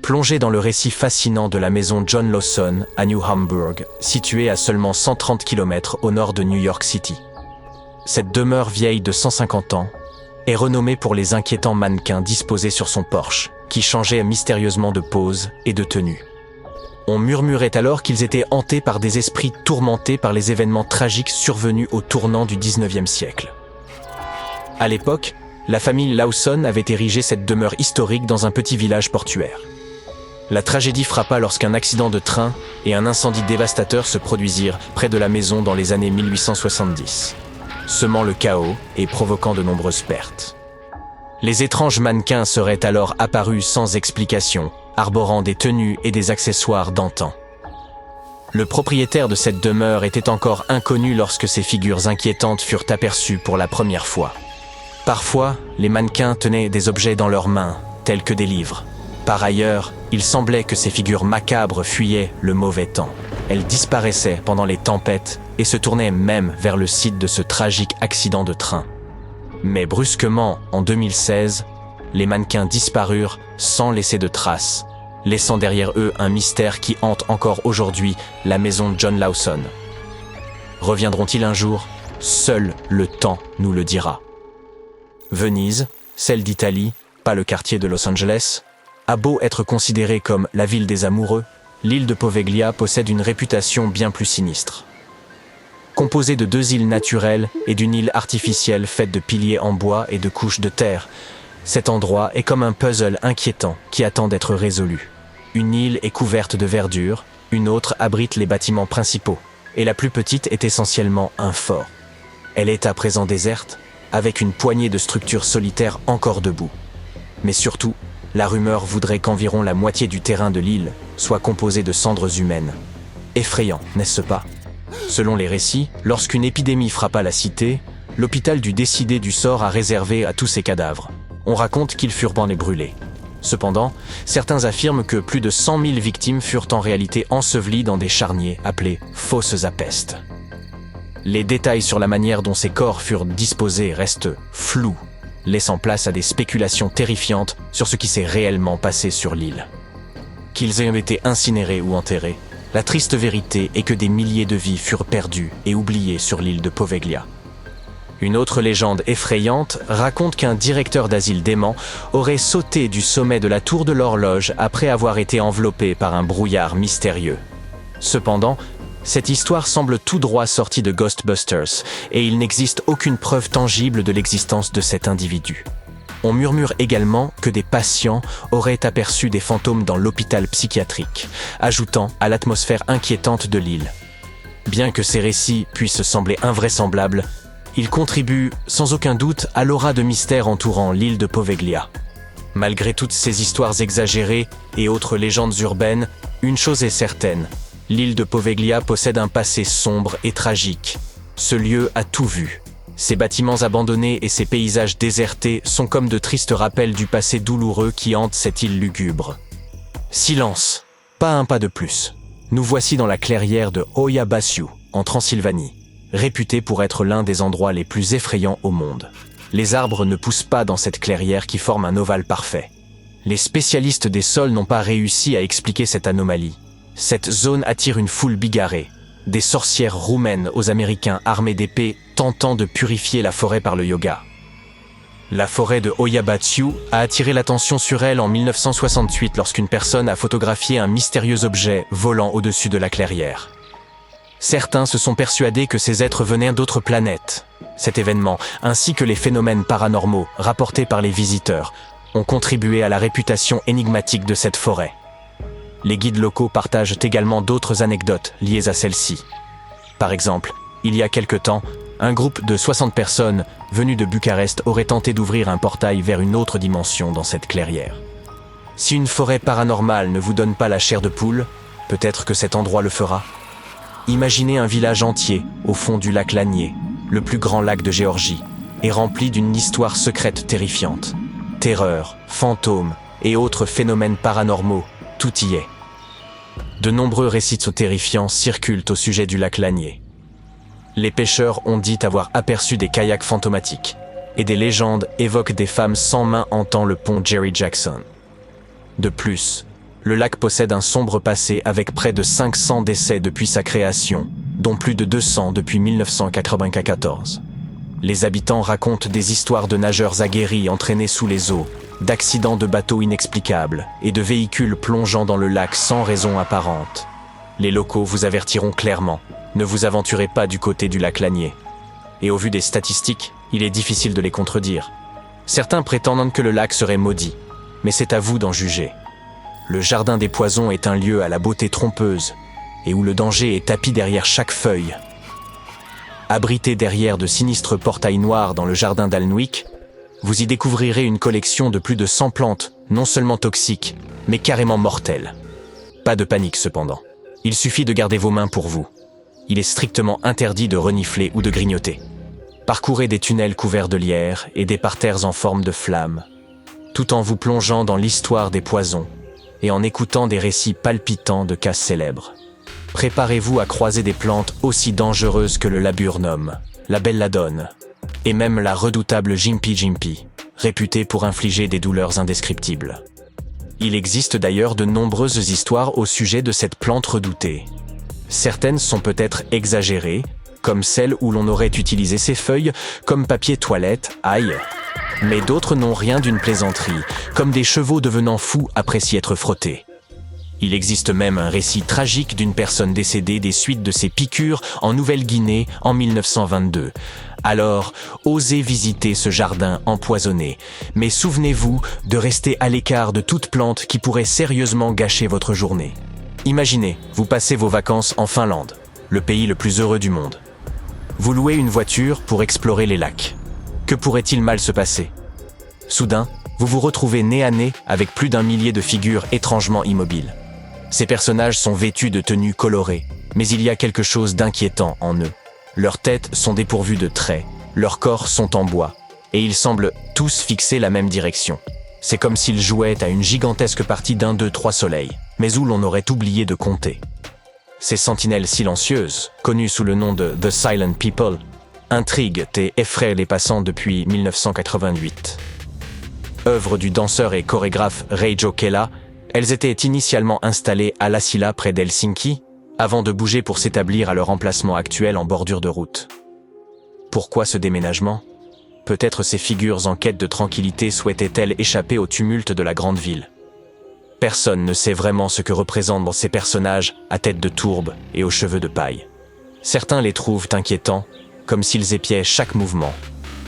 Plongez dans le récit fascinant de la maison John Lawson à New Hamburg, située à seulement 130 km au nord de New York City. Cette demeure vieille de 150 ans est renommée pour les inquiétants mannequins disposés sur son porche, qui changeaient mystérieusement de pose et de tenue. On murmurait alors qu'ils étaient hantés par des esprits tourmentés par les événements tragiques survenus au tournant du XIXe siècle. À l'époque, la famille Lawson avait érigé cette demeure historique dans un petit village portuaire. La tragédie frappa lorsqu'un accident de train et un incendie dévastateur se produisirent près de la maison dans les années 1870, semant le chaos et provoquant de nombreuses pertes. Les étranges mannequins seraient alors apparus sans explication, arborant des tenues et des accessoires d'antan. Le propriétaire de cette demeure était encore inconnu lorsque ces figures inquiétantes furent aperçues pour la première fois. Parfois, les mannequins tenaient des objets dans leurs mains, tels que des livres. Par ailleurs, il semblait que ces figures macabres fuyaient le mauvais temps. Elles disparaissaient pendant les tempêtes et se tournaient même vers le site de ce tragique accident de train. Mais brusquement, en 2016, les mannequins disparurent sans laisser de traces, laissant derrière eux un mystère qui hante encore aujourd'hui la maison John Lawson. Reviendront-ils un jour? Seul le temps nous le dira. Venise, celle d'Italie, pas le quartier de Los Angeles, a beau être considérée comme la ville des amoureux, l'île de Poveglia possède une réputation bien plus sinistre. Composée de 2 îles naturelles et d'une île artificielle faite de piliers en bois et de couches de terre, cet endroit est comme un puzzle inquiétant qui attend d'être résolu. Une île est couverte de verdure, une autre abrite les bâtiments principaux, et la plus petite est essentiellement un fort. Elle est à présent déserte, avec une poignée de structures solitaires encore debout. Mais surtout, la rumeur voudrait qu'environ la moitié du terrain de l'île soit composée de cendres humaines. Effrayant, n'est-ce pas? Selon les récits, lorsqu'une épidémie frappa la cité, l'hôpital dut décider du sort à réserver à tous ces cadavres. On raconte qu'ils furent et brûlés. Cependant, certains affirment que plus de 100 000 victimes furent en réalité ensevelies dans des charniers appelés « fosses à peste ». Les détails sur la manière dont ces corps furent disposés restent flous, laissant place à des spéculations terrifiantes sur ce qui s'est réellement passé sur l'île. Qu'ils aient été incinérés ou enterrés, la triste vérité est que des milliers de vies furent perdues et oubliées sur l'île de Poveglia. Une autre légende effrayante raconte qu'un directeur d'asile dément aurait sauté du sommet de la tour de l'horloge après avoir été enveloppé par un brouillard mystérieux. Cependant, cette histoire semble tout droit sortie de Ghostbusters et il n'existe aucune preuve tangible de l'existence de cet individu. On murmure également que des patients auraient aperçu des fantômes dans l'hôpital psychiatrique, ajoutant à l'atmosphère inquiétante de l'île. Bien que ces récits puissent sembler invraisemblables, ils contribuent sans aucun doute à l'aura de mystère entourant l'île de Poveglia. Malgré toutes ces histoires exagérées et autres légendes urbaines, une chose est certaine, l'île de Poveglia possède un passé sombre et tragique. Ce lieu a tout vu. Ses bâtiments abandonnés et ses paysages désertés sont comme de tristes rappels du passé douloureux qui hante cette île lugubre. Silence, pas un pas de plus. Nous voici dans la clairière de Hoia Baciu, en Transylvanie, réputée pour être l'un des endroits les plus effrayants au monde. Les arbres ne poussent pas dans cette clairière qui forme un ovale parfait. Les spécialistes des sols n'ont pas réussi à expliquer cette anomalie. Cette zone attire une foule bigarrée, des sorcières roumaines aux Américains armés d'épées tentant de purifier la forêt par le yoga. La forêt de Hoia Baciu a attiré l'attention sur elle en 1968 lorsqu'une personne a photographié un mystérieux objet volant au-dessus de la clairière. Certains se sont persuadés que ces êtres venaient d'autres planètes. Cet événement, ainsi que les phénomènes paranormaux rapportés par les visiteurs, ont contribué à la réputation énigmatique de cette forêt. Les guides locaux partagent également d'autres anecdotes liées à celle-ci. Par exemple, il y a quelque temps, un groupe de 60 personnes venues de Bucarest aurait tenté d'ouvrir un portail vers une autre dimension dans cette clairière. Si une forêt paranormale ne vous donne pas la chair de poule, peut-être que cet endroit le fera. Imaginez un village entier au fond du lac Lanier, le plus grand lac de Géorgie, et rempli d'une histoire secrète terrifiante. Terreur, fantômes et autres phénomènes paranormaux, tout y est. De nombreux récits terrifiants circulent au sujet du lac Lanier. Les pêcheurs ont dit avoir aperçu des kayaks fantomatiques, et des légendes évoquent des femmes sans main hantant le pont Jerry Jackson. De plus, Le lac possède un sombre passé avec près de 500 décès depuis sa création, dont plus de 200 depuis 1994. Les habitants racontent des histoires de nageurs aguerris entraînés sous les eaux, d'accidents de bateaux inexplicables et de véhicules plongeant dans le lac sans raison apparente. Les locaux vous avertiront clairement, ne vous aventurez pas du côté du lac Lanier. Et au vu des statistiques, il est difficile de les contredire. Certains prétendent que le lac serait maudit, mais c'est à vous d'en juger. Le jardin des poisons est un lieu à la beauté trompeuse, et où le danger est tapi derrière chaque feuille. Abrité derrière de sinistres portails noirs dans le jardin d'Alnwick, vous y découvrirez une collection de plus de 100 plantes, non seulement toxiques, mais carrément mortelles. Pas de panique cependant. Il suffit de garder vos mains pour vous. Il est strictement interdit de renifler ou de grignoter. Parcourez des tunnels couverts de lierre et des parterres en forme de flammes, tout en vous plongeant dans l'histoire des poisons et en écoutant des récits palpitants de cas célèbres. Préparez-vous à croiser des plantes aussi dangereuses que le laburnum, la belladone, et même la redoutable Gympie Gympie, réputée pour infliger des douleurs indescriptibles. Il existe d'ailleurs de nombreuses histoires au sujet de cette plante redoutée. Certaines sont peut-être exagérées, comme celle où l'on aurait utilisé ses feuilles comme papier toilette, aïe. Mais d'autres n'ont rien d'une plaisanterie, comme des chevaux devenant fous après s'y être frottés. Il existe même un récit tragique d'une personne décédée des suites de ses piqûres en Nouvelle-Guinée en 1922. Alors, osez visiter ce jardin empoisonné, mais souvenez-vous de rester à l'écart de toute plante qui pourrait sérieusement gâcher votre journée. Imaginez, vous passez vos vacances en Finlande, le pays le plus heureux du monde. Vous louez une voiture pour explorer les lacs. Que pourrait-il mal se passer? Soudain, vous vous retrouvez nez à nez avec plus d'1 millier de figures étrangement immobiles. Ces personnages sont vêtus de tenues colorées, mais il y a quelque chose d'inquiétant en eux. Leurs têtes sont dépourvues de traits, leurs corps sont en bois, et ils semblent tous fixer la même direction. C'est comme s'ils jouaient à une gigantesque partie d'1, 2, 3 soleils, mais où l'on aurait oublié de compter. Ces sentinelles silencieuses, connues sous le nom de The Silent People, intriguent et effraient les passants depuis 1988. Œuvre du danseur et chorégraphe Reijo Kela, elles étaient initialement installées à Lassila près d'Helsinki, avant de bouger pour s'établir à leur emplacement actuel en bordure de route. Pourquoi ce déménagement? Peut-être ces figures en quête de tranquillité souhaitaient-elles échapper au tumulte de la grande ville. Personne ne sait vraiment ce que représentent ces personnages à tête de tourbe et aux cheveux de paille. Certains les trouvent inquiétants, comme s'ils épiaient chaque mouvement.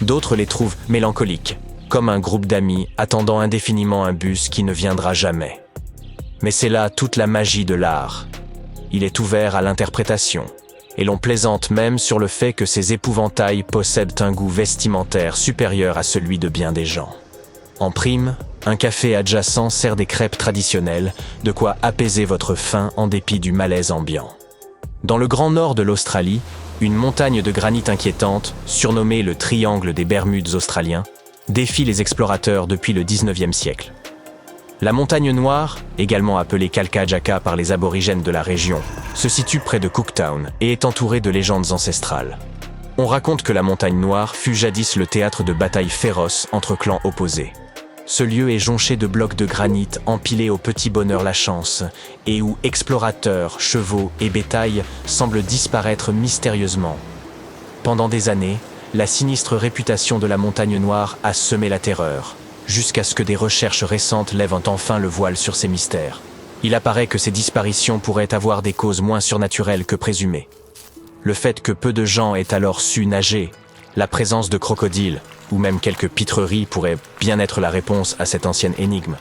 D'autres les trouvent mélancoliques, comme un groupe d'amis attendant indéfiniment un bus qui ne viendra jamais. Mais c'est là toute la magie de l'art. Il est ouvert à l'interprétation, et l'on plaisante même sur le fait que ces épouvantails possèdent un goût vestimentaire supérieur à celui de bien des gens. En prime, un café adjacent sert des crêpes traditionnelles, de quoi apaiser votre faim en dépit du malaise ambiant. Dans le grand nord de l'Australie, une montagne de granit inquiétante, surnommée le Triangle des Bermudes australiens, défie les explorateurs depuis le 19e siècle. La montagne Noire, également appelée Kalkajaka par les aborigènes de la région, se situe près de Cooktown et est entourée de légendes ancestrales. On raconte que la montagne Noire fut jadis le théâtre de batailles féroces entre clans opposés. Ce lieu est jonché de blocs de granit empilés au petit bonheur la chance et où explorateurs, chevaux et bétail semblent disparaître mystérieusement. Pendant des années, la sinistre réputation de la montagne Noire a semé la terreur, jusqu'à ce que des recherches récentes lèvent enfin le voile sur ces mystères. Il apparaît que ces disparitions pourraient avoir des causes moins surnaturelles que présumées. Le fait que peu de gens aient alors su nager, la présence de crocodiles, ou même quelques pitreries pourraient bien être la réponse à cette ancienne énigme.